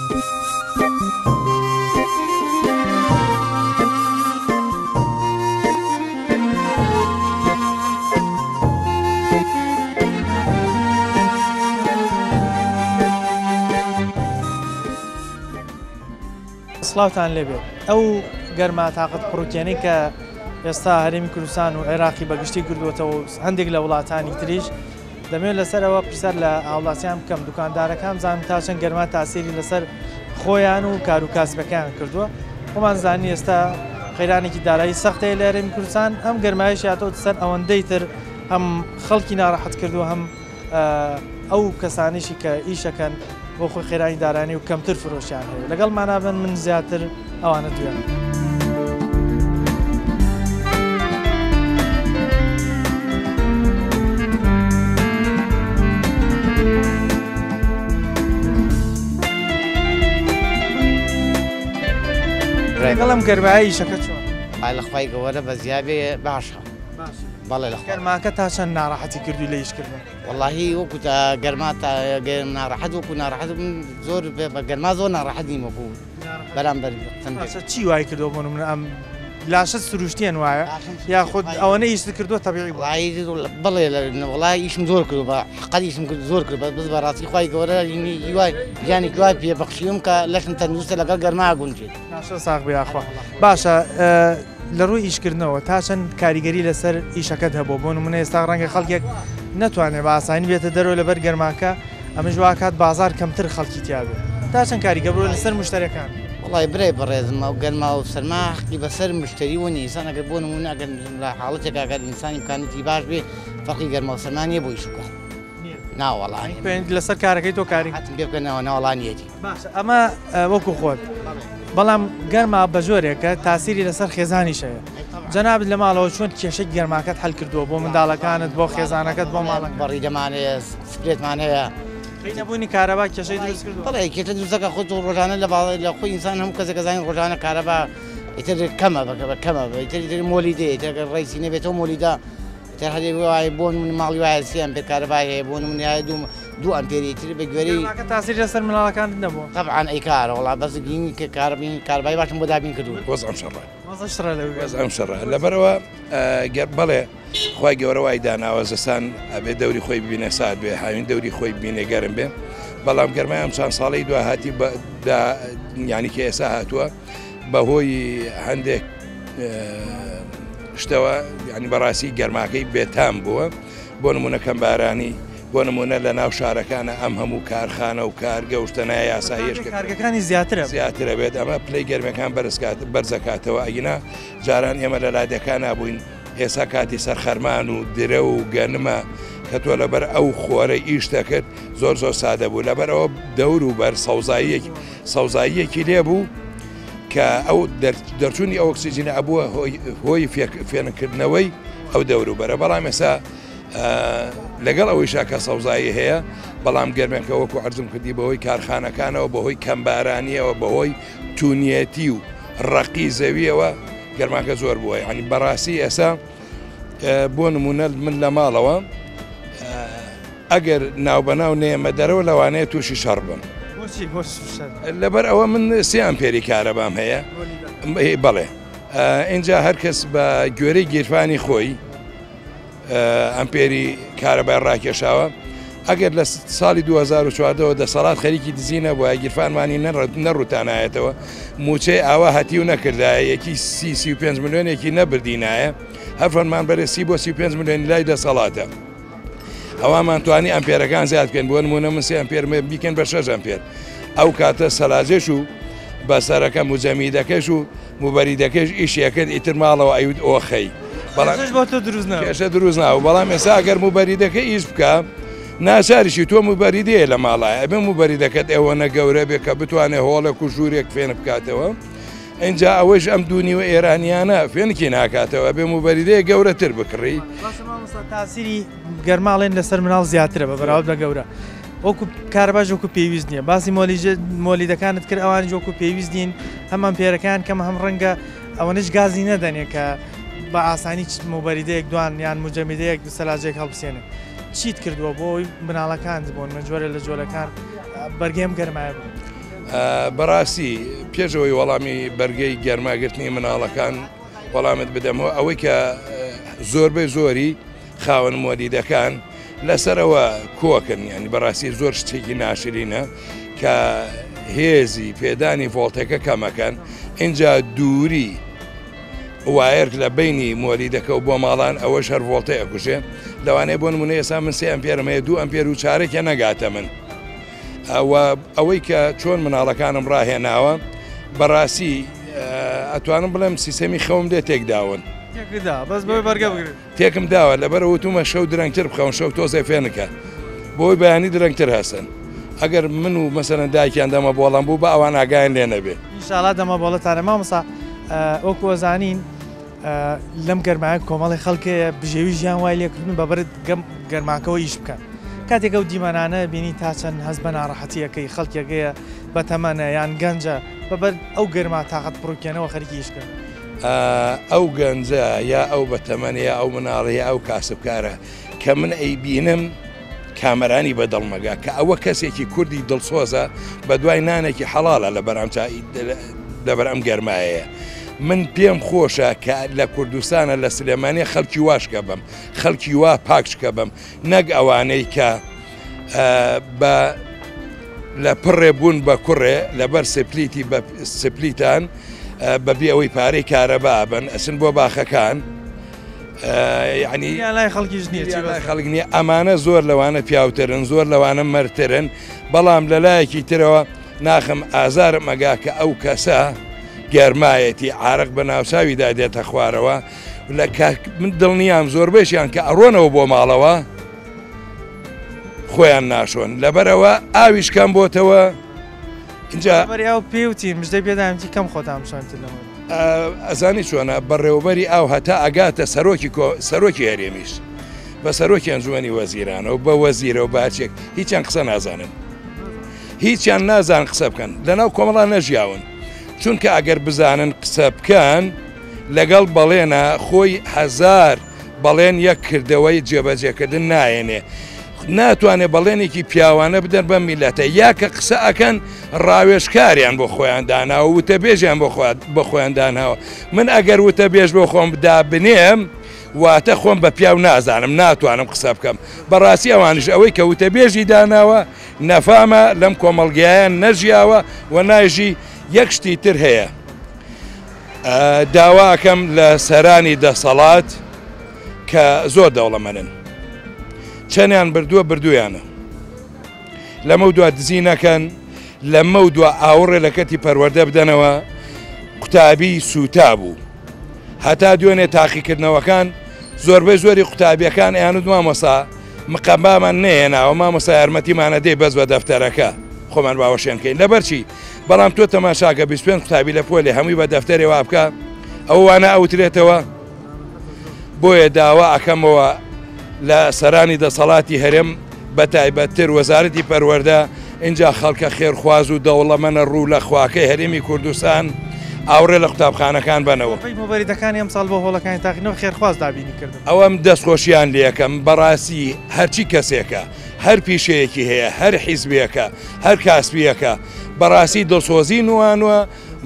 سڵاوتان لێبێت ئەو گەرما تااقەت پڕوکێنەی کە ئێستا هەرێمی کوردستان و عێراقی بەگشتی کردوێتەوە هەندێک لە وڵاتانی تریش دەمێت لەسەرەوە پرسەر لە هاوڵاتیان بکەم دوکاندارەکان زانم تا چەند گەرما تاسیری لەسەر خۆیان و کار و کاسبەکان کردووە. خۆمان زانی ئێستا قەیرانێکی دارایی سەختەیە لە هەرێمی کوردستان ئەم گەرمایش هاتۆتە سەر ئەوەندەی تر هەم خەڵکی ناڕەحەت کردووە هەم ئەو کەسانیشی کە ئیشەکەن بۆ خۆی خێرانی دارانی و کەمتر فرۆشیان هەیە لەگەڵ مانابن من زیاتر ئەوانە دوێن. لەگەڵم گەرمایی ئیشەکە چۆن؟ لەخوای گەوەرە بە زیابێ باشە. بەڵێ لە گەرماکە تا چەند ناڕەحەتی کردووی لە ئیشکردن؟ وەڵاهی وەکو گەرما ناڕەحەت وەکو ناڕەحەت زۆر بە گەرما زۆر ناڕەحەت نیم وەکو بەرامبەر چی وای کردەوە بۆ نمونە ئەم لاشە سروشتیان وایە یاخود ئەوەنە ئیشت کردووە تەبیعی بڵێ وڵای ئیشم زۆر کرد بە حقەت ئیشم کرد زۆر کرد بەس بە ڕاستی خوای گەورە وای ژیانی دوای پێبەخشیم کە لەشم تەندروستە لەگەڵ گەرما گونجێت. ناشە ساغ بێخوا باشە لە ڕووی ئیشکردنەوە تا چەند کاریگەری لەسەر ئیشەکەت هەبوو بۆ نمونە ئێستا ڕەنگە خەڵکێک نەتوانێت بە ئاسانی بێتە دەرەوە لەبەر گەرماکە ئەمەش واکات بازار کەمتر خەڵکی تیاابێت تا چەند کاریگە بڕۆ لەسەر مشتەرەکان. وڵی برێ بەڕێزم ئەو گەرما و سەرما حقی بەسەر مشتری و نیسان ئەگەر بۆ نمونە ئەگەر لە حاڵەتێک ئەگەر ئینسانی امکانەتی باش بێ فەرقی گەرما و سەرما نییە بۆ ئیشوکات ناوەڵانی لەسەر کارەکەی تۆ کاری بێ بکەنەوە ناوەڵانیەتی. باشە ئەمە وەکو خۆت بەڵام گەرما بە جۆرێکە تاسیری لەسەر خێزانیشەیە جەنابەت لە ماڵەوە چۆن کێشەی گەرماکەت هەل کردووە بۆ منداڵەکانت بۆ خێزانەکەت بۆ ماڵک بەڕی دەمانەیە سپرێتمان هەیە نەبوونی کارەبا کێشەی دروست کردووە. بەڵێ کێشە دروستەکە خۆت ڕۆژانە لە خۆی ئینسان هەموو کەسێک زانین ڕۆژانە کارەبا ئیتر کەمە کەمە ئیتر مۆلی دێ ئیتر ڕیسی نەبێتەوە مۆلیدا ئیتر هەرێ وایە بۆ ماڵی وایە سیان پێ کارەبا هەیە بۆ نمونە دوو ئەمپێری تر بە گوێرەی تاسیری لەسەر منداڵەکانت نەبووە طبعاً ئەی کارە وڵا بەس گینی کە کارەبای باشم بۆ دابین کردووە وەزعم شەڕە لەبەرەوە بەڵێ خوای گەورە وای داناوە زستان ئەبێ دەوری خۆی ببینە سات بێ هاوین دەوری خۆی ببینێ گەرم بێ بەڵام گەرمای ئەم چند ساڵی دو هاتی ینی کە ئێستا هاتووە بەهۆی هەندێک شتەوە ینی بەڕاستی گەرماکەی بێتام بووە بۆ نمونە کەم بارانی بۆ نمونە لە ناو شارەکانە ئەم هەموو کارخانە و کارگەشتەنای یاساییش کارگەکانی زیاترە بێت ئەمە پلەی گەرمەکان بەرزەکاتەوە ئەگینا جاران ئێمە لە لادەکان نبووین ئێستا کاتی سەرخەرمان و درە و گەنمە کە تۆ لەبەر ئەو خۆرە ئیش دەکرد زۆر سادە بوو لەبەر ئەوە دەور و بەر سەوزاییەکی لێبوو کە ئەو دەرچوونی ئەو ئۆکسیجینە ئەبووە هۆی فێنکردنەوەی ئەو دەوروبەرە بەڵام ئێستا لەگەڵ ئەوەی شاکە سەوزایی هەیە بەڵام گەرمێکە وەکو عەرزم کردی بەهۆی کارخانەکانەوە بەهۆی کەمبارانیەوە بەهۆی تونیەتی و ڕەقی زەویەوە گەرماکە زۆر بووە ینی بەڕاستی ئێستا بۆ نمونە من لە ماڵەوە ئەگەر ناوبەناو نێمە دەرەوە لەوانەیە تووشی شەڕ بم لەبەر ئەوە من 3 ئەمپێری کارەبام هەیە بەڵێ اینجا هەر کەس بە گوێرەی گیرفانی خۆی ئەمپێری کارەبای ڕاکێشاوە ئەگەر لە ساڵی 2014ەوە دەسەڵات خەریکی دزینە بۆ گیرفانمانی نەڕوتانایەتەوە موچەی ئاوا هەتی و نەکردایەکی 35 ملیۆنێکی نەبردینایە هەرفەرمان بەرە 30 بۆ 35 ملیۆنی لای دەسەڵاتە ئەوامان توانی ئەمپێرەکان زیاد بکەن بۆ نمونە من 3 ئەمپێر بیکەن بە 6 ئەمپێر ئەو کاتە سەلاجێش و بەسەرەکە موجەمیدەکەش و موبەریدەکەش ئیشیەکەت ئیتر ماڵەوە ئەوت ئۆخەی کێشە دروست ناوە بەڵام ئێستا ئەگەر موبەریدەکە ئیش بکە ناچاریشی تۆ موبەریدەیە لە ماڵایە ئەبێ موبەریدەکەت ئێوەنە گەورە بێ کە بتوانێت هۆڵێک و ژوورێک فێن بکاتەوە اینجا ئەوەش ئەم دوونیوە ئێرانیانە فێنکی ناکاتەوە بێ موبەریدەیە گەورەتر بکڕی تاسیری گەرماڵێن لەسەر مناڵ زیاترە بە بەراورد بە گەورە وەکو کارەباش وەکو پێویست نییە باسی مۆلیدەکانت کرد ئەوانی وەکو پێویست دین هەمان پێرەکان کەم هەم ڕەنگە ئەوەنش گازی نەدەنێ کە بە ئاسانی موبەریدەیەک دوان یان موجەمیدەیەک سەلاجێک هەڵبسێنێ چیت کردووە بۆی مناڵەکان بۆن مەجۆرە لە جۆرەکان بەرگێم گەرمایە بوو بەڕاستی پێشەوەی وەڵامی بەرگەی گەرماگرتنی مناڵەکان وەڵامت بدەمەوە ئەوەی کە زۆربەی زۆری خاوەن مۆلیدەکان لەسەرەوە کۆکن ینی بەڕاستی زۆر شتێکی ناشرینە کە هێزی پێدانی ڤۆڵتەکە کەمەکەن اینجا دووری وایر لە بینی مۆلیدەکە و بۆ ماڵان ئەوە شەر ڤۆڵتەیە کوژێ لەوانەیە بۆ نمونە ئێستا من 3 ئەمپێرمەیە 2 ئەمپێر و چارێکە نەگاتە من ئەوەی کە چۆن مناڵەکانم ڕاهێناوە بەڕاستی ئەتوانم بڵێم سیستەمی خەوم دێ تێکداون تێکم داوە لەبەر وتومە شەو درەنگتر بخەون شەو تۆزای فێنکە بۆی بەیانی درەنگتر هەسن ئەگەر من و مەسەرەن دایکیان دەمە بۆڵام بوو بە ئەوان ئاگایان لێ نەبێ ئینشاڵا دەمە بۆڵەتانە مامۆستا وەکو وەزانین لەم گەرمایە کۆمەڵی خەڵکەیە بژێوی ژیان وای لێکردن بەبرت گەرماکەەوە ئیش بکەن کاتێکە و دیمەنانە بینی تا چەند هەست بە ناڕەحەتیەکەی خەڵکێگەیە بە تەمەنە یان گەنجە بەبەر ئەو گەرما تااقەت بڕووکێنەوە خەریکی ئیشکردن ئەو گەنجە یا ئەو بەتەمەنەیە ئەو مناڵەیە ئەو کاسبکارە کە من ئەیبینم کامەرانی بەدڵمەگا کە ئەوە کەسێکی کوردی دڵسۆزە بە دوای نانێکی حەڵالە لەبەر ئەم گەرمایەیە من پێم خۆشە کە لە کوردستانە لە سلێمانێ خەڵکی واشکە بم خەڵکی وا پاکشکە بم نەک ئەوانەی کە لە پڕێ بوون بە کوڕێ لەبەر سپلیتی بە سپلیتان بەبێ ئەوەی پارەی کارەبا بن ئەسن بۆ باخەکان یعنی لای خەڵکیش خەڵک نییە ئەمانە زۆر لەوانە پیاوترن زۆر لەوانە مەرترن بەڵام لە لایەکی ترەوە ناخم ئازارم مەگا کە ئەو کەسە گەرمایەتی عارق بە ناوچاویدا دێتە خوارەوە من دڵنیام زۆربەشیان کە ئەڕۆنەوە بۆ ماڵەوە خۆیان ناشۆن لەبەرەوە ئاویشکان بۆتەوە اینجا پێوتی مژدەی پێدامتی کەم خۆتان شانتر لەمە ئەزانی چۆنە بەڕێوەبەری ئاو هەتا ئەگاتە سەرۆکی هەرێمیش بە سەرۆکی ئەنجومەنی وەزیرانەوە بە وەزیرە و باچێک هیچیان قسە نازانن هیچیان نازان قسە بکەن لەناو کۆمەڵان نەژیاون چونکە ئەگەر بزانن قسە بکەن لەگەڵ بەڵێنە خۆی 1000 بەڵێن یەک کردەوەی جێبەجێکردن نایێنێ ناتوانێت بەڵێنێکی پیاوانە بدەن بە میلەتە یا کە قسە ئەکەن ڕاوێژکاریان بۆ خۆیان داناوە وتە بێژیان بە خۆیان داناوە من ئەگەر وتە بێژ بۆ خۆم بدا بنێم واتە خۆم بە پیاو نازانم ناتوانم قسە بکەم بەڕاستی ئەوانش ئەوەی کە وتە بێژی داناوە نەفامە لەم کۆمەڵگیایان نەژیاوە و ناژی یەک شتی تر هەیە داواکەم لە سەرانی دەسەڵات کە زۆر دەوڵەمەندن چەندیان بردوویانە لەمە دووە دزی نەکەن لەمە دووە ئاوڕێ لە کەتی پەروەردە بدەنەوە قوتابی سوتا بوو هەتا دوێنێ تاقیکردنەوەکان زۆربەی زۆری قوتابیەکان ئەیان مامۆسا مقەمامان نێناوە مامۆسا یارمەتیمانە دەی بەس بە دەفتەرەکە خۆمان باوەشێنکەین لەبەرچی بەڵام تۆ تەماشاکە 25 قوتابی لە پۆلێ هەمووی بە دەفتەرێ وا بکە ئەو وانە ئەوترێتەوە بۆیە داوا ئەکەمەوە لە سەرانی دەسەڵاتی هەرێم بە تایبەتتر وەزارەتی پەروەردە اینجا خەڵکە خێرخواز و دەوڵەمەنە ڕوو لە خواکەی هەرێمی کوردستان ئاوڕێ لە قوتابخانەکان بنەوە مۆبەریدەکانی ئەم ساڵ بۆ هۆڵەکانی تاقینەوە خێرخواز دابینی کردن ئەوەم دەستخۆشیان لێکەم بەڕاستی هەرچی کەسێکە هەر پیشەیەکی هەیە هەر حیزبیەکە هەر کاسبیەکە بەڕاستی دڵسۆزی نوانوە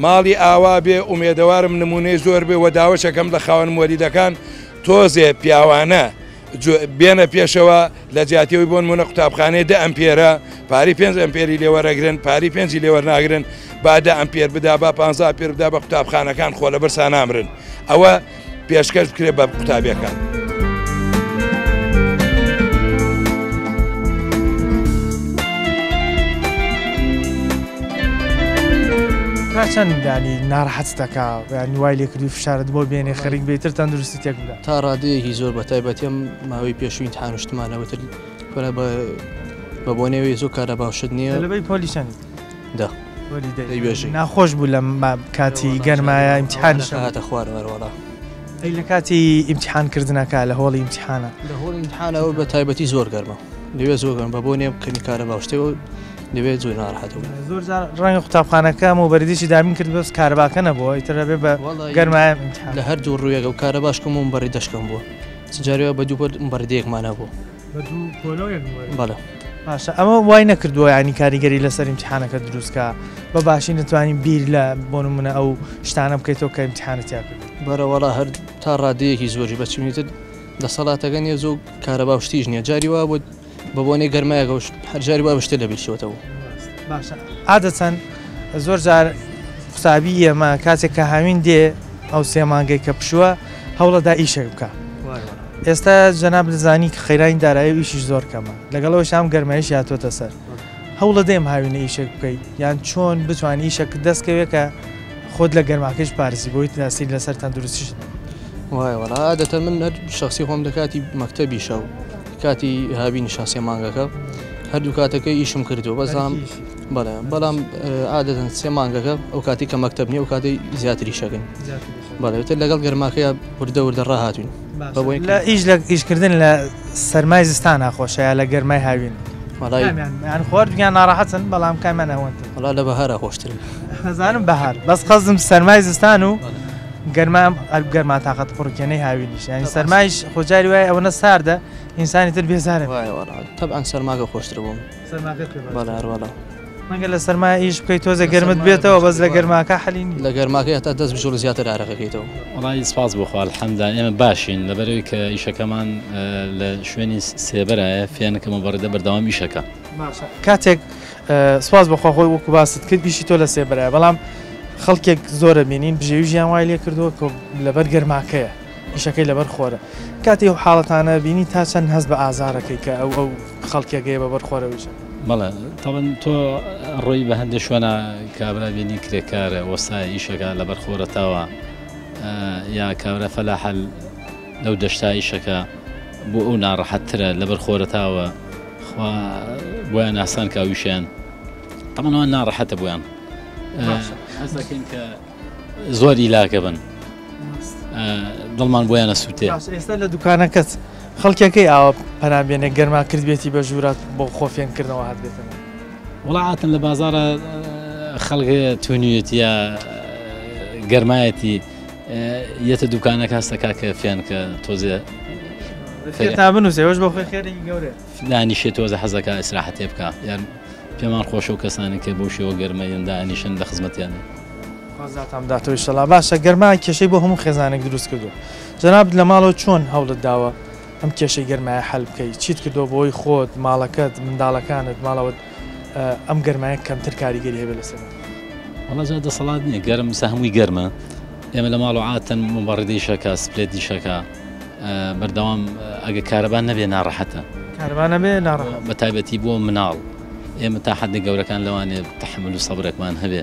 ماڵی ئاوا بێ ئومێدەوارم نمونەی زۆر بێ و داوەشەکەم لە خاوەن مۆلیدەکان تۆزێ پیاوانە بێنە پێشەوە لە جیاتیەوەی بۆ نمونە قوتابخانەی 10 ئەمپێرە پاری 5 ئەمپێری لێوەرەگرن پاری 5 لێوەرناگرن با 10 ئەمپێر بدا با 15 ئەمپێر بدا بە قوتابخانەکان خۆ لە بەرسا نامرن ئەوە پێشکەش بکرێت بە قوتابیەکان. چەند ینی ناڕەحەت دەکا ینی وای لێکردی فشارت بۆ بێنێ خەریک بێتتر تەندروستی تێک بدا تا ڕادەیەکی زۆر بە تایبەتیم ماوەی پێشووی امتحانشتمانەوەتر بە بۆ نێوەی زۆر کارە باشت نییە لەبەی پۆلیشانی دەیبێژی ناخۆش بوو لە کاتی گەرمایە ئیمتحانش هاتە خوارەوەڵا ئەی لە کاتی ئیمتحانکردنەکە لە هۆڵی ئیمتحانە لە هۆڵی ئیمتحانەوە بە تایبەتی زۆر گەرمە لەوێ زۆر گەرم بە بۆ نێ بکەنی کارە باشتەوە دەبێت زۆر ناڕەحەتەوە زۆر ڕەنگە قوتابخانەکەم و بەردیشی دامین کرد بەس کارەباکە نەبووە ئیتر بێ بە گەرمایە لە هەر دوو ڕوویەکە و کارە باشکەم و بەڕی دەشکەم بووە جارێەوە بە دوو بەردەیەکمانە بوو بەڵێ باشە ئەمە وای نەکردووە ینی کاریگەری لەسەر ئیمتیحانەکە دروستکە بە باشی نتوانین بیر لە بۆ نمونە ئەو شتانە بکەیتەوە کە ئیمتیحانەتیا کرد بەرەوەڵا هەر تا ڕادەیەکی زۆری بەچونیتر دەسەڵاتەکە نیە زۆ کارەبا شتیش نییە جاری وا بۆ بە بۆنەی گەرمایەکە هەر جاری وا بشتە لە بیرشەوەتەوە باشە عادەچەند زۆر جار قوسابی ئێمە کاتێک کە هاوین دێ ئەو سێ مانگەی کە پشووە هەوڵەدا ئیشێک بکە ئێستا جەناب دەزانی کە خەیرانی دارایی ئیشیش زۆر کەمە لەگەڵەوە شام گەرمایش هاتوۆتە سەر هەوڵە دێم هاوینە ئیشێک بکەیت یان چۆن بتوانانی ئیشەک دەستکەوێت کە خۆت لە گەرماکەش پارێزی بۆی تاسی لەسەر تەندروستیش وای وەڵا عادەتەن من هەر شخصی خۆم دەکاتی مەکتەبی شەو کاتی هاوینی شاسێ مانگەکە هەردوو کاتەکەی ئیشم کردو بەزام بەڵام عادەتەن سێ مانگەکە ئەو کاتی کە مەکتەب نیە ئەو کاتی زیاتری شەکەین بەڵێتر لەگەڵ گەرماکەیە وردە وردە ڕاهاتوین لە ئیش لە ئیشکردن لە سەرمای زستان ناخۆشەیە لە گەرمای هاوین یان خۆردیان ناڕاحەتن بەڵام کامیان ئەوەنتر وڵا لە بەهارە خۆشترن هەزانم بەهار بەس خەزم سەرمای زستان و گەرمام گەرما تااقەت پڕکێنەی هاوینیش ینی سەرمایش خۆجاری وای ئەوەنە ساردە ئینسانی تر بێزارە تەبعەن سەرماگە خۆشتر بووم بەڵێ مەگە لە سەرمای ئیش بکەیت تۆزە گەرمت بێتەوە بەس لە گەرماکە حەلینی لە گەرماکە هەتا دەست بژۆ زیاتر ئارەقەکەیتەوە وڵی سپاس بۆخوا الحەمدان ئێمە باشین لەبەرەوەی کە ئیشەکەمان لە شوێنی سێبەرایە فێنەکەمە بەڕێدە بەردەوام ئیشەکە کاتێک سپاس بەخوا خۆی وەکو باست کرد بیشی تۆ لە سێبەرایە بەڵام خەڵکێک زۆرە بینین بژێوی ژیان وای لێ کردووە کە لەبەر گەرماکەیە ئیشەکەی لەبەر خۆرە کاتی و حاڵەتانە بینی تا چەند هەست بە ئازارەکەی کە ئەو خەڵکێگەیە بەبەر خۆرەویشە بەڵێ تاوان تۆ ڕۆی بە هەندێک شوێنە کابرا بینی کرێکارە وەسای ئیشەکە لەبەر خۆرەتەوە یا کابرا فەلاحەل لەو دەشتا ئیشەکە بۆ ئەو ناڕەحەتترە لەبەر خۆرەتاوە بۆیان ئاسان کاویشیان تەمەنەوە ناڕەحەتە بۆیان حەز دەکەین کە زۆر ئیلاکە بن دڵمان بۆیانە سووتێ ئێستا لە دوکانەکەت خەڵکیەکەی ئاوە پەنابێنێ گەرما کرد بێتی بە ژوورات بۆ خۆفێنکردنەوە هات بێتەوە وڵاتن لە بازارە خەڵگە تونیەتی یا گەرمایەتی یەتە دوکانەکە هەستەکا کە فێنکە تۆزێ تا بنووسێوەش بۆ خۆی خێری گەورێ دانیشێ تۆزە حەزەکە ئیسراحەتێ بکە یان پێمان خۆشە و کەسانی کە بۆ شێوە گەرمەیان دانیشن لە خزمەتیانە خۆزاتام داتەوەی شەڵا باشە گەرما کێشەی بۆ هەموو خێزانێک دروست کردو جەناب لە ماڵەوە چۆن هەوڵت داوە ئەم کێشەی گەرمایە حەل بکەیت چیت کردو بۆی خۆت ماڵەکەت منداڵەکانت ماڵەوەت ئەم گەرمایە کەمتر کاریگەری هەبێت لەسەر وەڵا جا دەسەڵات نییە گەرم هەمووی گەرمە ئێمە لە ماڵ و عاتەن مبەڕێدەی شەکە سپلێتی شەکە بەردەوام ئەگە کارەبان نەبێ ناڕەحەتە کارەبان نەبێ ناڕەحەت بە تایبەتی بۆ مناڵ ئێمە تا حەدی گەورەکان لەوانێ تەحمل و سەبرێکمان هەبێ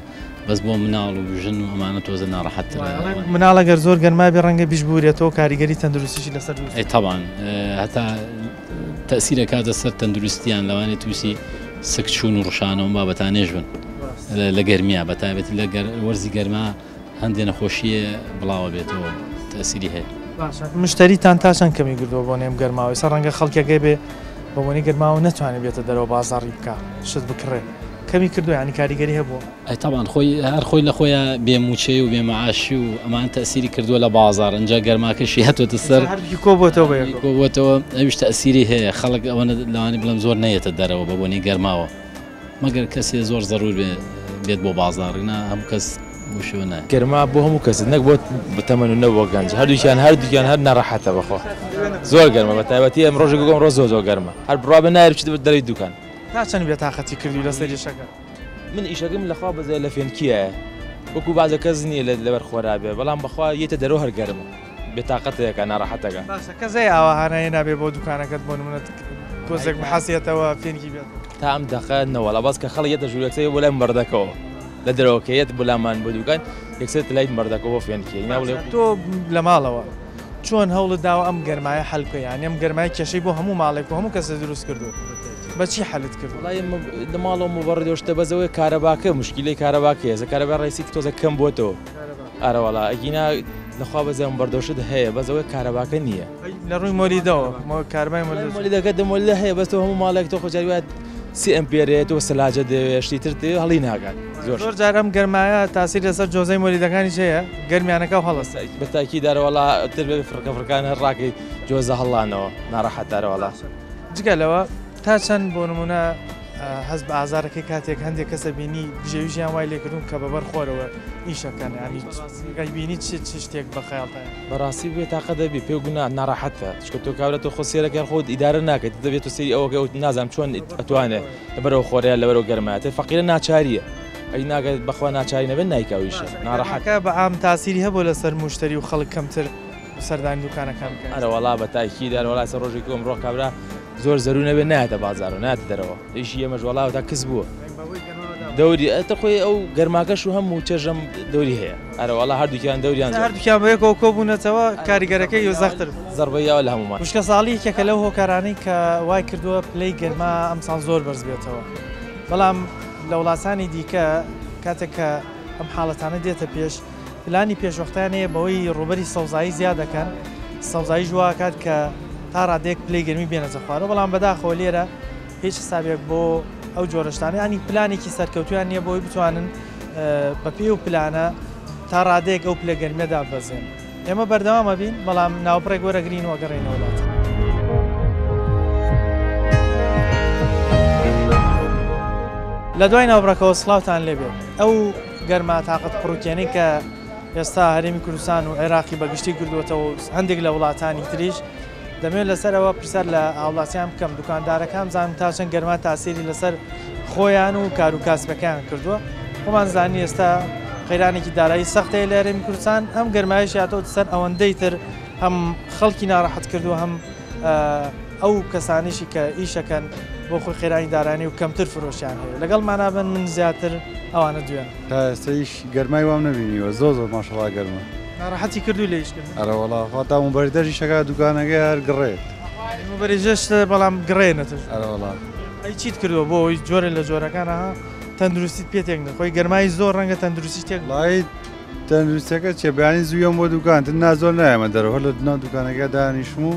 بەس بۆ مناڵ و ژن و ئەمانە تۆزە ناڕەحەتتر مناڵە گەر زۆر گەرما بێ ڕەنگە بیش بورێتەوە کاریگەری تەندروستیشی لەسەر تەوان هەتا تەسیرە کاتە سەر تەندروستیان لەوانێت تووسی سکچوون و ڕشانەوە بابەتانێژ بن لە گەرمیا بە تایبەتی لە وەرزی گەرما هەندێک نەخۆشیە بڵاوە بێتەوە تەسیری هەیە مشتریتان تا چەند کەمی کردووە بۆ نێم گەرماوەی سەر ڕەنگە خەڵکێکەکەی بێ بە بۆنی گەرماوە نەتوانێت بێتە دەرەوە بازاڕی بکە شت بکڕێ کەمی کردو ینی کاریگەری هەبووە تاوان خۆی هەر خۆی لە خۆیان بێموچەی و بێمەعاشی و ئەمان تەسیری کردووە لە بازار ئەنجا گەرماکەشی هەتوتە سەر کۆبووەوە ئەویش تەسیری هەیە خەڵک ئەوەنە لەوانی بڵم زۆر نەیەتە دەرەوە بە بۆنی گەرماوە مەگەر کەسێ زۆر زەڕور بێت بۆ بازاڕینا هەموو کەس بشوونە گەرما بۆ هەموو کەس نەک بۆ بتەمەن و نەوە گەنج هەردووکیان هەر ناڕەحەتە بەخۆ زۆر گەرمە بە تایبەتی ئەم ڕۆژێک گۆم ڕۆ زۆر گەرمە هەر بڕا بە نایە بچیت دەرەی دوکان تا چەند بێت تاقەتی کردی لەسەر ئیشەکە من ئیشەکەم لەخوا بەزێ لە فێنکیە وەکو بازە کەس نییە لەبەر خۆرابێ بەڵام بەخوا یەتە دەرەوە هەر گەرمە بێتاقەتەیەکە ناڕەحەتەکە کە زەی ئاواهانەیە نابێ بۆ دوکانەکەت بۆ نمونەت کۆزێک بەحەسیەتەوە فێنکی بێت تا ئەم دەخە نەوەڵە باز کە خەڵک یەتە ژوورەکەی بۆ لای مەردەکەەوە لە دەرەوەکەیەت بۆلامان بۆ دوکان یەکسێت لای مەردەکەەوە فێنکی تۆ لە ماڵەوە چۆن هەوڵت داوە ئەم گەرمایە حەلکە یان ئەم گەرمای کێشەی بۆ هەموو ماڵێک و هەموو کەسە دروست کردو بەچی حەلت کرد لە ماڵەوە مبەڕێدەشتە بەزەوەی کارەباکە مشکلەی کارەباکەیە زە کارەبا ڕێسی تۆزە کەم بۆتەوە ئارەوەڵا ئەگینا لەخوا بەزێم بەردۆشت هەیە بەزەوەی کارەباکە نییە لە ڕووی مۆلیدەوە کاربای مۆلیدەکە دەمۆلی هەیە بەستە هەموو ماڵێک تۆ خۆجاریات سی ئەمپێرێتەوە سەلاجە دەوێت شتی تر هەڵی ناگات زۆر جارم گەرمایە تاسی لەسەر جۆزەی مۆلیدەکانی هەیە گەرمیانەکە هەڵست بە تاکی دارەوەڵا تر بێ فرەکەفرەکان هەر ڕاکەی جۆزە هەڵانەوە ناڕەحەت دارەوەڵا جگەلەوە تا چەند بۆ نمونە هەست بە ئازارەکەی کاتێک هەندێک کەسە بینی بژێوی ژیان وای لێکردون کە بەبەر خۆرەوە ئیشەکەن ینی بینی چ شتێک بە خەیاڵتایە بەڕاستی بێ تاقە دەبی پێ گونا ناڕاحەتە چکە تۆ کابرا تۆ خۆ سێرەکە خۆت ئیدارە ناکەیت دەبێت و سری ئەوەکە نازانم چۆن ئەتوانێت لەبەرەوە خۆرەیە لەبەرەوە گەرمایەتە فەقیرە ناچاریە ئەی ناگەێت بەخوا ناچاری نەبێت نایکاویشە ناڕاحەکە بە ئام تاسیری هەبوو لەسەر موشتری و خەڵک کەمتر سەردانی دوکانەکان بکەن ئەرەوەڵا بە تاکی دەرەوەڵا سەر ڕۆژێکی ئەمڕۆ کابرا زۆر زەرو نەبێت نایەتە بازار و ناتە دەرەوە ئیشی ئێمەش وەڵاوە تا کەس بووە دەوری ئەتە خۆی ئەو گەرماکەش و هەموو چێژەم دەوری هەیە ئەرەوەڵا هەردووکیان دەوریان هەردووکیان بەیەکەوە کۆبوونەتەوە کاریگەرەکەی و زەختر زەربەیەوە لە هەمومان وشکە ساڵی یەکێکە لەو هۆکارانەی کە وای کردووە پلەی گەرما ئەم ساڵ زۆر بەرز بێتەوە بەڵام لە وڵاتانی دیکە کاتێک کە ئەم حاڵەتانە دێتە پێش پلانی پێشوەختیان هەیە بەوەی ڕوبەری سەوزایی زیاد دەکەن سەوزایی ژواکات کە تا ڕادێک پلەی گەرمی بێنەتە خوارەوە بەڵام بەداخەوە لێرە هیچ حسابێک بۆ ئەو جۆرەشتانە ینی پلانێکی سەرکەوتویان نییە بۆی بتوانن بە پێ و پلانە تا ڕادێک ئەو پلە گەرمێدا بەزێن ئێمە بەردەوامە بین بەڵام ناوپڕێک وەرەگرینەوە گەڕێنەوە وڵات لە دوای ناوبڕەکەەوە سڵاوتان لێبێت ئەو گەرما تااقەت پڕوکێنەی کە ئێستا هەرێمی کوردستان و عێراقی بەگشتی کردوێتەوە هەندێک لە وڵاتانی تریش دەمێت لەسەرەوە پرسەر لە هاوڵاتیان بکەم دوکاندارەکان زانم تا چەند گەرما تاسیری لەسەر خۆیان و کار و کاسبەکان کردووە خۆمان زانی ئێستا قەیرانێکی دارایی سەختەیە لە هەرێمی کوردستان ئەم گەرمایش هاتۆ سەر ئەوەندەی تر هەم خەڵکی ناڕەحەت کردووە هەم ئەو کەسانیشی کە ئیشەکەن بۆ خۆی خێرانی دارانی و کەمتر فرۆشیان هەیە لەگەڵ مانابن من زیاتر ئەوانە دوێن ئێستاش گەرمای وام نبینیوە زۆر ماشەڵا گەرمە ناڕەحەتی کردو لە ئیشکردن ئەرەوەڵا خۆتامون بەریدەژی شەکە دوکانەکە هەر گڕێت بەریژەشت بەڵام گڕێنەتر ئەرەوەڵا ئەی چیت کردووە بۆ ئەوی جۆرە لە جۆرەکانەها تەندروستیت پێتێک خۆی گەرمای زۆر ڕەنگە تەندروستی تێک لای تەندروستەکە چێ بەیانی زوویەم بۆ دوکان تر نازۆر نایەمە دەرەوە لە ناو دوکانەکە دانیشم و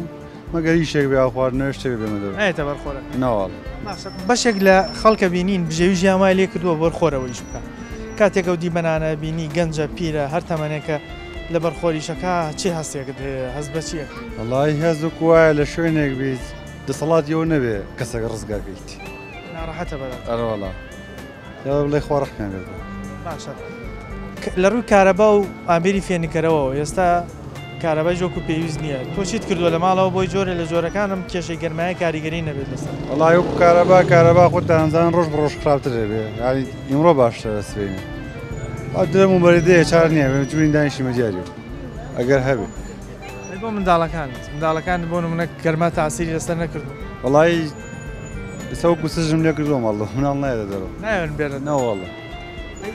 مەگەر ئیشێک بێ خواردنەوە شتێک بێمە دەر ئەیتە بەرخۆرە ناوەڵ بەشێک لە خەڵکە بینین بژێوی ژیانوای لێ کردووە بەرخۆرەوەیش بکە کاتێکە و دیبەنانە بینی گەنجە پیرە هەر تەمەنێکە لە بەرخۆریشەکە چی هەستێکت هەیە هەست بە چیە؟ وەڵی هەزوک وایە لە شوێنێک بیت دەسەڵاتیەوە نەبێ کەسەکە ڕزگاکەیت ناڕەحەتە بەدە ئەرەوەڵا بڵێ خۆڕەحکان بێت باشە لە ڕووی کارەبا و ئامبێری فێنکەرەوە ئێستا کارەبای ژۆک و پێویست نییە تۆ چیت کردووە لە ماڵەوە بۆی جۆرە لە جۆرەکانم کێشەی گەرمایە کاریگەری نەبێت لەسەر وەڵی و کارەبا خۆت دەنزان ڕۆژ بڕۆژ خراپتر دەبێ ینی ئیمڕۆ باشتر دەسبێنێ درەم و بەریدەیە چار نییە جوورین دانیشی مەجاری ئەگەر هەبێ بۆ منداڵەکان بۆ نمونە گەرما تاسیری لەسەر نەکردو وەڵی ئێستا وەکو سژم لێ کردووە ماڵ مناڵ نایە دەرەوە ناوێن بێنن نەوەڵە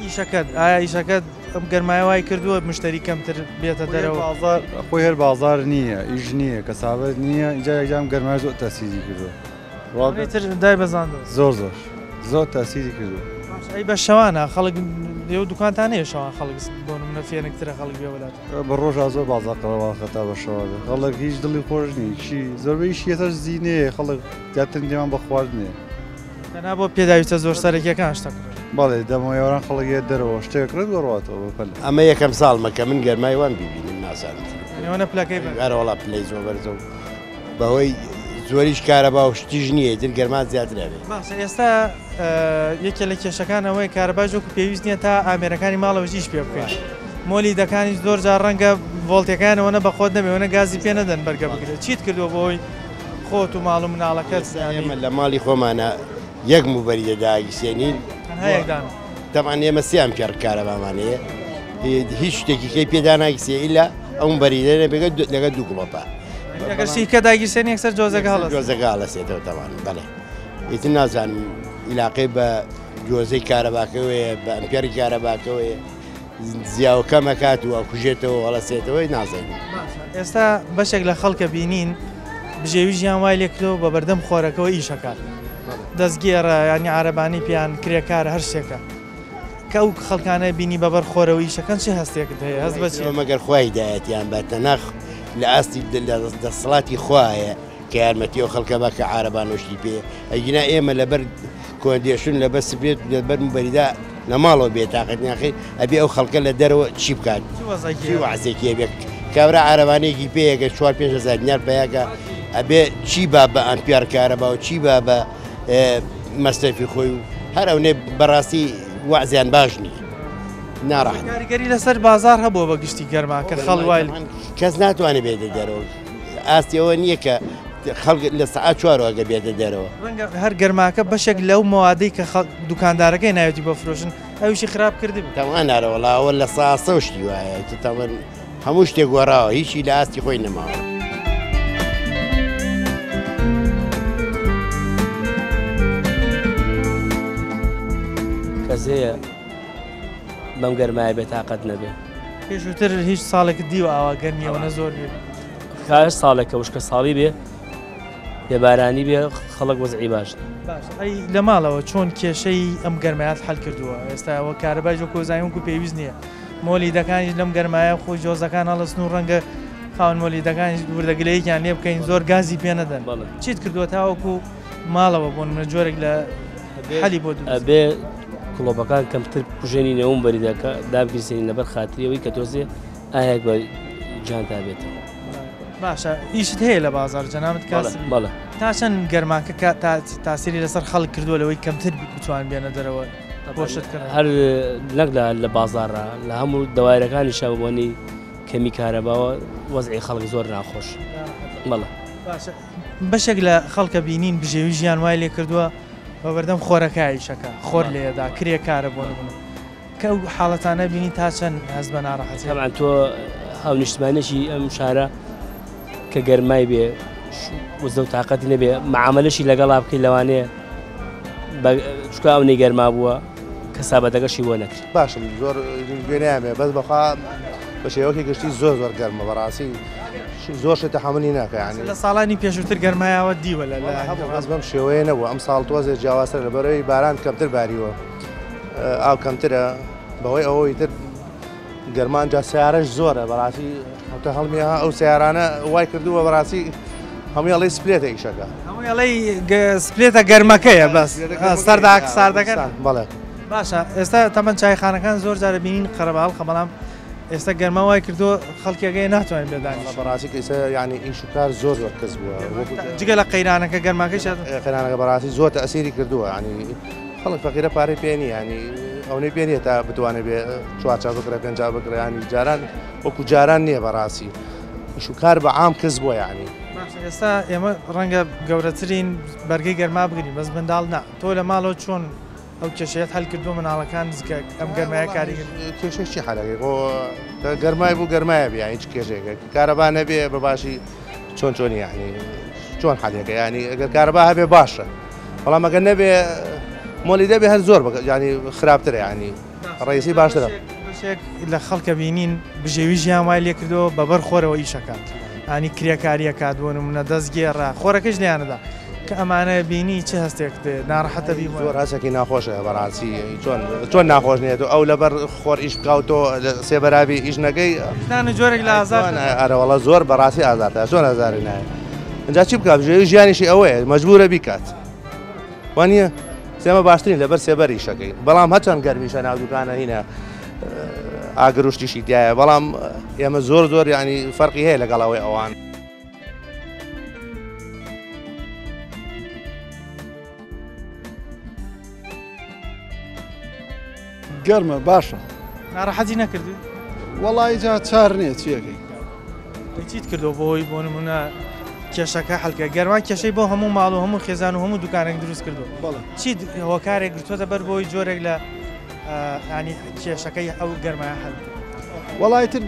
ئیشەکەت ئایا ئیشەکەت ئەم گەرمای وای کردووە مشتری کەمتر بێتە دەرەوە خۆی هەر بازار نییە ئیش نییە کەسابەت نییە اینجا یەکجام گەرمای زۆر تاسیری کردووە تر دای بەزاندەوە زۆر تاسیری کردووە ئەی بە شەوانە خەڵک لێو دوکانتان هەیە شەوان خەڵک بۆ نمونە فێنکترە خەڵک بێ وڵات بە ڕۆژا زۆر بازاقەوە خەتا بە شەوە خەڵک هیچ دڵی خۆش نیشی زۆربەی شیەتەش زیینەیە خەڵک زیاتر دێمان بە خواردنێ تەنها بۆ پێداویتە زۆر سەرەکیەکان شتەکە بەڵێ دەمەوەێوەران خەڵکیە دەرەوە شتێکرێت گەڕاتەوە پەل ئەمە یەکەم ساڵمەکە من گەرمای وان ببینم نازانم ئێوەنە پلەکەی ئەرەوەڵا پلەی زۆر بەرزە و بەهۆی زۆریش کارەبا و شتیژ نییە تر گەرمان زیاتر هەبێت ئێستا یەکێ لە کێشەکانەوەی کارەبای ژۆک و پێویست نییە تا ئامێرەکانی ماڵەوە ژیش پێ بکەین مۆلی دەکانی زۆر جار ڕەنگە ڤۆڵتەکانەوەنە بەخۆت نەبێەوەنە گازی پێ نەدەن بەرگە بگرێت چیت کردووە بۆی خۆت و ماڵ و مناڵەکەت ئێمە لە ماڵی خۆمانە یەک موبەریدە داگیسێنین تەمان ئێمە سیام پێڕ کارەبامانەیە هیچ شتێکی کەی پێدا ناگیسێ ئیلا ئەو بەریدە بێگە لەگە دوو گوڵەپە ئەگەرشی کە داگیرسێنی یەکسەر جۆزەگە هەڵەسێتەوە تەوان بەڵێ ئیتر نازانم عیلاقەی بە جۆزەی کارەباکەوەیە بە ئەمپێری کارەباکەوەیە زیاوکە مەکات و ئەکوژێتەوە هەڵەسێتەوەی نازانین ئێستا بەشێک لە خەڵکە بینین بژێوی ژیان وای لێکردەوە بە بەردەم خۆرەکەەوە ئیشەکات دەستگێرە ینی عارەبانی پیان کرێکار هەر شتێکە کە ئەو خەڵکانە بینی بەبەر خۆرەوەی شەکەن چی هەستێکت هەیە هەست بەچی مەگەر خوای هیدایەتیان بە تەنەخ لە ئاستی دەسەڵاتی خوایە کە یارمەتی ئەو خەڵکە بە کە عارەبان وشتی پێ ئەگینا ئێمە لەبەر کۆندێشن لەبەر سبێت لەبەر بەریدا لە ماڵەوە بێتاقەت ناخی ئەبێ ئەو خەڵکە لە دەرەوە چی بکات وازێکی بێت کابرا عارەبانێکی پێیەکە 4-5 هزار دینار پێیاکە ئەبێ چی با بە ئەمپێر کارەبا و چی با بە مەستەفی خۆی و هەر ئەوێ بەڕاستی وەعزیان باش نییە ناڕەحەت کاریگەری لەسەر بازار هەبووە بە گشتی گەرما کە خەڵ وایل کەس ناتوانێت بێتە دەرەوە ئاستیەوە نییە کە خەڵک لە سەعات 4 ئەگە بێتە دەرەوە ڕەنگە هەر گەرماکە بەشێک لەو مەوادەی کە دوکاندارەکەی ناوێتی بەفرۆشن ئەویشی خراپ کردی تاوان نارەوەڵاوە لە ساسە شتی وایە تاوان هەموو شتێک گۆڕاوە هیچی لە ئاستی خۆی نەماوە کەسەیە بەم گەرمایە بێتاقەت نەبێ پێشووتر هیچ ساڵێک دیوە ئاوا گەرمیەوەنە زۆر بێت کاش ساڵێکە وشکە ساڵی بێ بێبارانی بێ خەڵک وەزعی باش ئەی لە ماڵەوە چۆن کێشەی ئەم گەرمایات حەل کردووە ئێستا ئەوە کارەبای جۆ کۆزانیون و پێویست نییە مۆلی دەکانی لەم گەرمایە خۆی جۆزەکان هەڵستن و ڕەنگە خاون مۆلی دەکانی وردەگلەیەکیان لێ بکەین زۆر گازی پێ نەدەن چیت کردووە تاوەکو ماڵەوە بۆن منە جۆرێک لە حەلی بۆ بێ کڵۆپەکان کەمتر پژێنی نەوم بەریدەکە دابگیرسێنی لەبەر خاتریەوەی کە تۆزێ ئاەک بە جانتا بێتەوە باشە ئیشت هەیە لە بازار جەنامت کاس بەڵێ تا چەند گەرماکە تاسیری لەسەر خەڵک کردووە لەوەی کەمتر بتوان بێنە دەرەوە بۆشتکردن هەر نەک لە بازارڕ لە هەموو دەوایرەکانی شەوبوونی کەمی کارەباوە وەزعی خەڵک زۆر ناخۆش بەڵێ بەشێک لە خەڵکە بینین بژێوی ژیان وای لێ کردووە بە بەردەم خۆرەکایشەکە خۆر لێدا کرێ کارە بۆ نمونە کە ئەو حاڵەتانە بینی تا چەند هەست بە ناڕەحەتی تەبعاً تۆ هەو نیشتمانێکی ئەم شارە کە گەرمای بێ وزە و تااقەتی نەبێ معاملەشی لەگەڵا بکەی لەوانەیە چکە ئەو نەیگەرما بووە کە سابەتەکەشی بۆ نەکرد باشم زۆر گوێنیامێ بەس بەخوا بە شێوەکی گشتی زۆر زۆر گەرمە بەڕاستی زۆر شتە حملی ناکە یعنی لە ساڵانی پێشووتر گەرمایەوە دیوە لە ئەس بەم شێوەیە نەبوو ئەم ساڵ تۆزێ جیاوازتر لە بەرەوەی باران کەمتر باریوە ئاو کەمترە بەهۆی ئەوەی تر گەرمان جا سیارەش زۆرە بەڕاستی هەوتە هەڵمیە ئەو سیارانە وای کردووە بەڕاستی هەمووی ئیسپلێتە ئیشەکە هەمووی سپلێتە گەرمەکەیە بەس ساردەکەن بەڵێ باشە ئێستا تەمەەن چایخانەکان زۆر جارە بینین خەرەباڵ خەبەڵام ئێستا گەرمە وای کردو خەڵکیەکەی ناتوانین بێدانی بەڕاستی کە ئێستا یعنی ئیش و کار زۆر زۆر کەس بووە جگە لە قەیرانەکە گەرماکەش قەیرانەکە بەڕاستی زۆر تەئسیری کردووە ینی خەڵک فەقیرە پارەی پێنی ینی ئەوەی پێنیە تا بتوانێت بێ چوار بکرێت پێنج بکرێت ینی جاران وەکو جاران نییە بەڕاستی ئیش و کار بە عام کەس بووە یعنی ئێستا ئێمە ڕەنگە گەورەترین بەرگەی گەرما بگرین بەس منداڵ نا تۆ لە ماڵەوە چۆن ئەو کێشەیەت هەل کردو مناڵەکان زگە ئەم گەرمایە کاریگر کێشەی حالەکەی گەرمای بوو گەرمایە بێ هیچ کێشێکە کارەبا نەبێ بە باشی چۆنی یعنی چۆن حالەکە ینی ئەگەر کارەبا هەبێ باشە بەڵام ئەگەر نەبێ مۆلی دەبێ هەر زۆر ینی خراپترە ینی ڕێیسی باشترە بەشێک لە خەڵکە بینین بژێوی ژیان وای لێ کردەوە بەبەر خۆرەوە ئیشەکان ئانی کرێکاریە کات بۆ نمونە دەستگێڕا خۆرەکەش لیانەدا کە ئەمانە بینی چه هەستێک ناڕەحەتە بی زۆر هەسێکی ناخۆشە بەڕاستی چۆن ناخۆش نیێت ئەو لەبەر خۆر ئیش بکاوتۆ سێبەرابی ئیش نەگەی جۆرێک لە ئازار ئەرەوەڵە زۆر بەڕاستی ئازارتە چۆن ئازاری نایە اینجا چی بکات ژێوی ژیانیشی ئەوەیە مەجبورە بیکات وانە سێمە باشترین لەبەر سێبەری شەکەی بەڵام هەچەند گەرمیشە ناو دوکانە هینە ئاگرشتیشی تایە بەڵام ئێمە زۆر ینی فەرقی هەیە لەگەڵەوەی ئەوان گەرمە باشە ناڕەحەتی نەکردی وەڵی جا چار نییە چیەکەی چیت کردو بۆی بۆ نمونە کێشەکە هەلکە گەرمان کێشەی بۆ هەموو ماڵ و هەموو خێزان و هەموو دوکانێک دروست کردو چیت هۆکارێک گرتوۆتە بەر بۆی جۆرێک لە ینی کێشەکەی ئەو گەرمایە هەل وەڵی تر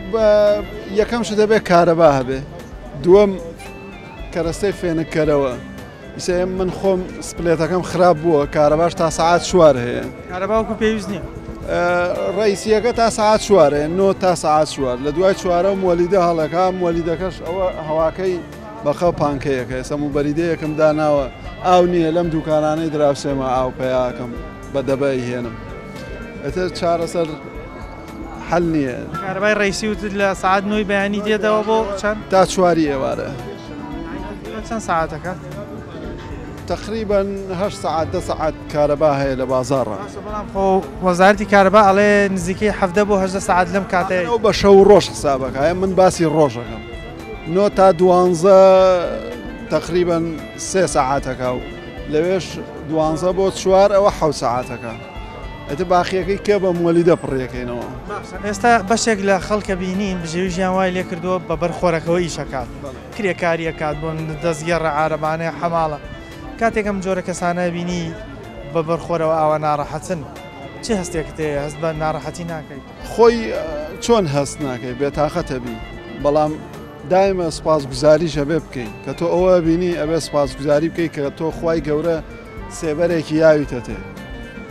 یەکەم شت دەبێت کارەبا هەبێ دووەم کەرەستەی فێنکەرەوە ئیسە من خۆم سپلێتەکەم خراپ بووە کارەباش تا سعات چوار هەیە کارەباوەکو پێویست نییە ڕئیسیەکە تا سعات چوارێ نۆ تا سعات چوار لە دوای چوارە و مۆلیدە هەڵەکە مۆلیدەکەش ئەوە هەواکەی بەخە پانکەیەکە ئێستا بەریدەیەکم داناوە ئاو نییە لەم دوکانانەی دراوسێمە ئاو پێیاکەم بە دەبای هێنم ئەتر چارەسەر حل نییە کارەبای ڕئیسی وتت لە سعات نۆی بەیانی دێدەوە بۆ چەند تا چواری ئێوارە چەند ساعتەکە تقریبا 8 ساعت 10 ساعت کارەبا هەیە لە بازاڕە خۆ وەزارەتی کارەبا ئەڵێ نزیکەی 7 بۆ 8 ساعت لەم کاتەیە ئەو بە شەو ڕۆژ حسابەکە من باسی ڕۆژەکەم 9 تا 12 تقریبا 3 ساعتەکە و لەوێش 12 بۆ 4 ئەوە 7 ساعاتەکە ئەتە باخیەکەی کێ بە مۆلیدە پڕیەکەینەوە ئێستا بەشێک لە خەڵکە بینین بژێوی ژیان وای لێ کردووە بە بەرخۆرەکەەوە ئیشەکات کرێکاریەکات بۆ دەستگێڕە عارەبانەیە حەماڵە کاتێکم جۆرە کەسانە بینی بە بەرخۆرەوە ئاوە ناڕەحەتن چه هەستێکت هەیە هەست بە ناڕەحەتی ناکەیت خۆی چۆن هەست ناکەی بێتاقەتە بی بەڵام دایمە سپاسگوزاریشە بێ بکەین کە تۆ ئەوە بینی ئەبێ سپاسگوزاری بکەیت کە تۆ خوای گەورە سێبەرێکی یاویتە تێ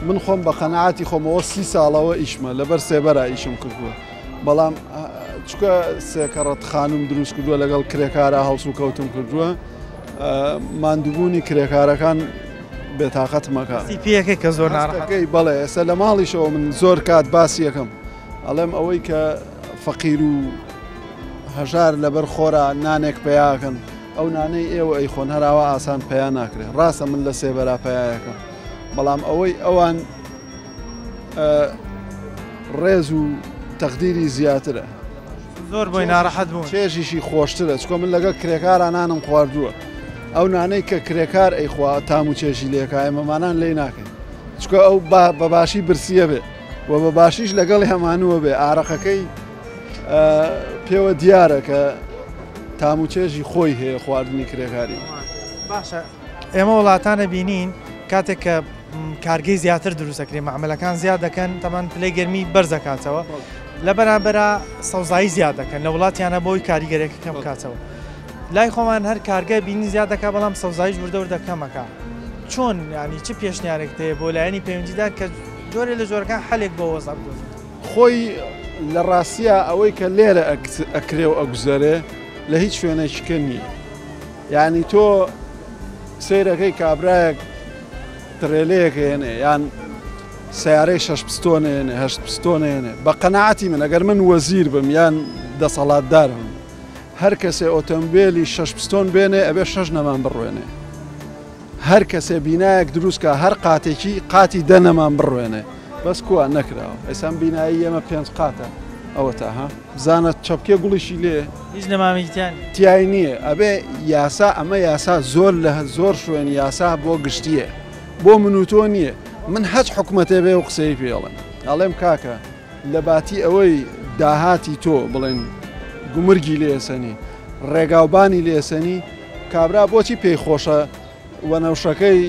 من خۆم بە قەنەعاتی خۆمەوە 30 ساڵەوە ئیشمە لەبەر سێبەرە ئیشم کردووە بەڵام چکە سێکەڕەت خانوم دروست کردووە لەگەڵ کرێکارە هەڵس و کەوتم کردووە ماندووبوونی کرێکارەکان بێتاقەت مەکە پێەکەی کە زۆر ناڕەکەی بەڵێ ئێستا لە ماڵیشەوە من زۆر کات باسی یەکەم ئەڵێم ئەوەی کە فەقیر و هەژار لەبەر خۆرە نانێک پێیاکەن ئەو نانەی ئێوە ئەی خۆن هەراوە ئاسان پێیان ناکرێت ڕاستە من لە سێبەرا پێیەکەم بەڵام ئەوەی ئەوان ڕێز و تەقدیری زیاترە زۆر بۆی ناڕەحەت بوون چێژیشی خۆشترە چکۆ من لەگەڵ کرێکارە نانم خواردووە ئەو نانەی کە کرێکار ئەیخوا تام و چێژی لێکە ئێمەمانان لێ ناکەین چکە ئەو بە باشی برسیە بێ و بە باشیش لەگەڵ هەمانووە بێ ئارەقەکەی پێوە دیارە کە تام و چێژی خۆی هەیە خواردنی کرێکاری باشە ئێمە وڵاتانە بینین کاتێک کە کارگەی زیاتر دروستەکرێ معاملەکان زیاد دەکەن تەمان پلەی گەرمی بەرزەکاتەوە لە بەرامبەرە سەوزایی زیاد دەکەن لە وڵاتیانە بۆی کاریگەرێکی کەم بکاتەوە لای خۆمان هەر کارگە بینی زیاد دەکات بەڵام سەوزاییش وردە کەمەکە چۆن ینی چه پێشنیارێک هەیە بۆ لایەنی پەیوەندیدار کە جۆرێ لە جۆرەکان حەلێک بۆ وەزە بدۆزێت خۆی لە ڕاستیە ئەوەی کە لێرە ئەکرێ و ئەگوزارێ لە هیچ شوێنێکیکە نییە یعنی تۆ سیرەکەی کابراایەک ترێلەیەکێنێ یان سیارەی 6 پستۆنێنێ 8 پستۆنێنێ بە قەنەعەتی من ئەگەر من وەزیر بم یان دەسەڵاتدارم هەر کەسێ ئۆتۆمبیلی 6 پستۆن بێنێ ئەبێ 6 نەمان بڕوێنێ هەر کەسێ بینایەک دروستکە هەر قاتێکی قاتی 10 نەمان بڕوێنێ بەس کووە نەکراوە ئێسان بینایی ئێمە 5 قاتە ئەوە تا بزانە چەپکێ گوڵیشی لێ هیچ نەمامیتیان تیای نییە ئەبێ یاسا ئەمە یاسا زۆر لە زۆر شوێن یاسا بۆ گشتیە بۆ من و تۆ نییە من هەچ حکومەتێ بێ و قسەی پێڵێن ئەڵێم کاکە لە باتی ئەوەی داهاتی تۆ بڵێن گومرگی لێسەنی ڕێگاوبانی لێسەنی کابرا بۆچی پێی خۆشە وەنەوشەکەی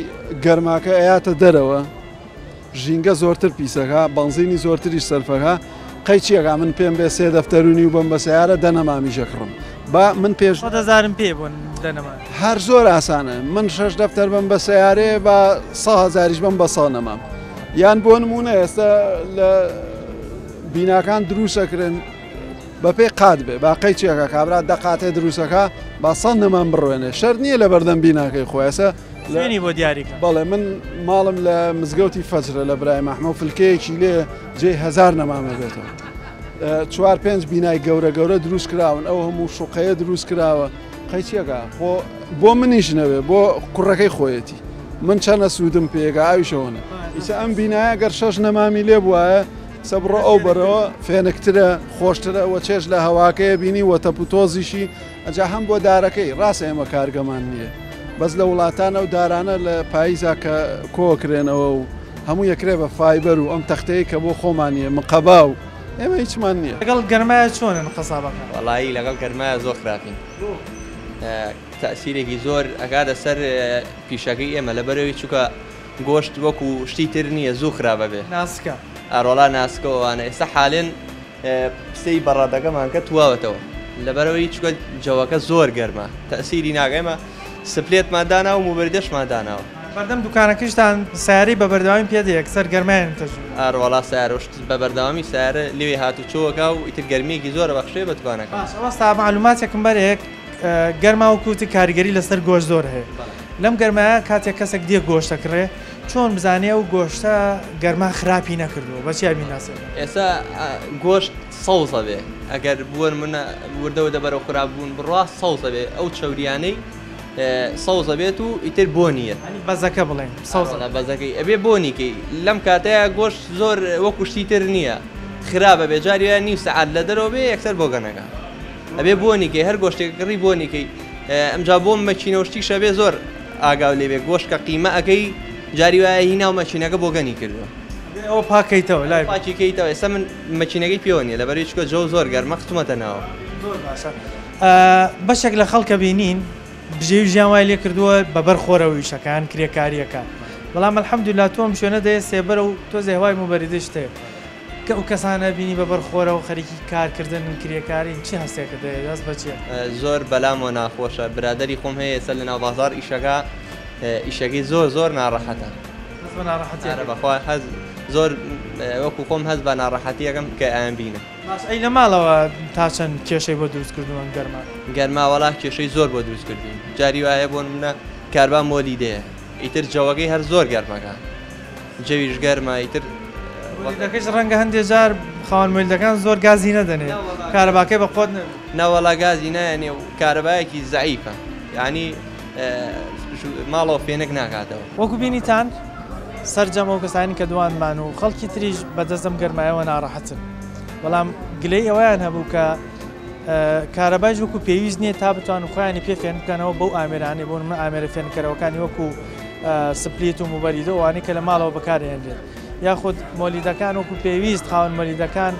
گەرماکە ئەیاتە دەرەوە ژینگە زۆرتر پیسەکە بەنزینی زۆرتریش سەرفەکە قەیچیەکە من پێم بێ 3 دەفتەرونی و بم بە سیارە دەنەمامیژە کڕم با من پێش 1000 پێ بوون دەنەما هەر زۆر ئاسانە من 6 دەفتەر بم بە سیارێ بە 100,000 بم بە ساڵ نەمام یان بۆ نمونە ئێستا لە بیناکان دروستەکرن بە پێی قات بێ با قەیچیەکە کابرا دەقاتێ دروستەکە با 100 نەمان بڕوێنێ شەر نییە لە بەردەم بیناکەی خۆیسە لێنی بۆ دیاریکە بەڵێ من ماڵم لە مزگەوتی فەجرە لە برای مەحمە فلکەیەکی لێ جێ 1000 نەمامە بێتەوە 4-5 بینای گەورە گەورە دروست کراون ئەو هەموو شوقەیە دروست کراوە قەیچیەکە بۆ منیش نەوێ بۆ کوڕەکەی خۆیەتی من چەنە سوودم پێگە ئاویشەوەنە ئیسە ئەم بینایە گەر 6 نەمامی لێ بووایە سەبڕۆ ئەو بەرەوە فێنکترە خۆشترە وە چێش لە هەواکەیە بینی وە تەپوتۆزیشی ئەجا هەم بۆ دارەکەی ڕاستە ئێمە کارگەمان نییە بەس لە وڵاتانە و دارانە لە پاییزا کە کۆکرێنەوە و هەموو یەکرێ بە فایبەر و ئەم تەختەیە کە بۆ خۆمانیە مقەبا و ئێمە هیچمان نییە لەگەڵ گەرمایە چۆنن قەسابەکە وەڵایی لەگەڵ گەرمایە زۆر خراپین تەسیرێکی زۆر ئەگادە سەر پیشەکەی ئێمە لەبەرەوەی چووکە گۆشت وەکو شتی تر نییە زوو خراپە بێ ناسکە ئەڕۆڵا ناسکەوەوانە ئێستا حالێن پسەی بەڕادەکەمان کە تواوەتەوە لەبەرەوەی چووکە جەوەکە زۆر گەرمە تەسیری ناگەمە سپلێتمادانا و موبەردەشماداناوە بەردەم دوکانەکەشتان سیاری بە بەردەوامی پێدەیەک سەر گەرمایان تەژوو ئەڕۆڵا سیارۆشت بە بەردەوامی سیارە لێوێ هاتوچۆوەکە و ئیتر گەرمێکی زۆرە بەخشێ بە دوکانەکە ئەوەستا معلوماتێکم بەرێک گەرما و کوتی کاریگەری لەسەر گۆشت زۆر هەیە لەم گەرمایە کاتێک کەسێک دیە گۆشتەکڕێ چۆن بزانێ و گۆشتە گەرما خراپی نەکردووە بەچیا بیناسێ ئێستا گۆشت سەوزە بێ ئەگەر بوون منە وردەوە دەبەرە خراپ بوون بڕوا سەوزە بێ ئەو چەوریانەی سەوزە بێت و ئیتر بۆ نییە بەزەکە بڵێن سەوزە بەزەکەی ئەبێ بۆنیکەی لەم کاتەیە گۆشت زۆر وەکوشتی تر نییە خراپە بێ جاریە نیم سەعات لە دەرەوە بێ یەکسەر بۆ گەنەکە ئەبێ بۆنیکەی هەر گۆشتێک کڕی بۆنیکەی ئەمجا بۆ مەچینەوەشتی شەبێ زۆر ئاگاو لێبێ گۆشتکە قیمە ئەەکەی جاری وایە هی ناو مەچینەکە بۆ گەنی کردووە ئەوە پاکەیتەوە لای پاکیکەیتەوە ئێستا من مەچینەکەی پێوە نیە لەبەر چکە جۆ زۆر گەرمە خستومەتە ناوە زۆر باشە بەشێک لە خەڵکە بینین بژێوی ژیان وای لێ کردووە بەبەر خۆرەوەی شەکان کرێکاریەکە بەڵام الحەمدوللا تۆم شوێنە دەیە سێبەر و تۆ زێهوای موبەریدە شتەیە کە ئەو کەسانە بینی بەبەر خۆرەوە خەریکی کارکردن کرێکاری چی هەستێکە دەیە دەست بەچێ زۆر بەلامەوە ناخۆشە برادری خۆم هەیە ئێستا لە ناو بازار ئیشەکە ئیشەکەی زۆر ناڕەحەتە بەخوا هەز زۆر وەکو خۆم هەز بە ناڕەحەتیەکەم کە ئایان بینە ئەی لە ماڵەوە تا چەند کێشەی بۆ دروستکردووەن گەرماوەڵا کێشەی زۆر بۆ دروستکردین جاری وایە بۆ منە کاربان مۆلی دەیە ئیتر جەوەکەی هەر زۆر گەرمەکە جەویش گەرمە ئیتر دەکەش ڕەنگە هەندێک جار خاوەن مۆلیدەکان زۆر گازی نەدەنێت کارەباکەی بە خۆت نەوەڵا گازی نایەنێ و کارەبایەکی زەعیفە یعنی ماڵەوە فێنک ناکاتەوە وەکو بینیتان سەرجەم ئەو کەسانی کە دوانمان و خەڵکی تریش بەدەستم گەرمایەوە ناڕەحەتن بەڵام گلەی ئەویان هەبوو کە کارەبای وەکو پێویست نییە تا بتوان خۆیانی پێ فێن بکەنەوە بەو ئامێرانی بۆ من ئامێرە فێنکەرەوەکانی وەکو سپلیت و موبەریدە وانەی کە لە ماڵەوە بەکارهێنرێت یاخود مۆلیدەکان وەکو پێویست خاوەن مۆلیدەکان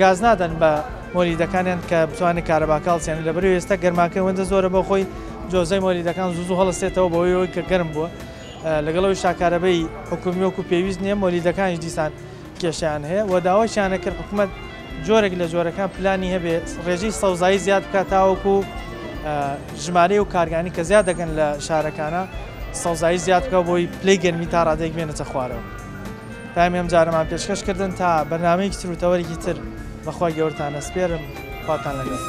گاز نادەن بە مۆلیدەکانیان کە بتوانێت کارەباکە هەڵسێنن لەبەر ئێستا گەرماکە وەندە زۆرە بۆ خۆی جۆزەی مۆلیدەکان زوو هەڵەسێتەوە بەوەی کە گەرم بووە لەگەڵەوەی شاکارەبەی حکومی وەکو پێویست نییە مۆلیدەکانیش دیسان کێشیان هەیە و داوایشیانە کرد حکوومەت جۆرێک لە جۆرەکان پلانی هەبێ ڕێژەی سەوزایی زیاد بکات تاوەکو ژمارەی و کارگانی کە زیاد دەگەن لە شارەکانە سەوزایی زیاد بکە بۆی پلەی گەرمی تا ڕادێک بێنێتە خوارەوە پامی ئەم جارەمان پێشکەشکردن تا بەرنامەیەکی تر و تەوەرێکی تر بەخوای گەورتانە سپێرم خواتان لەگەڵ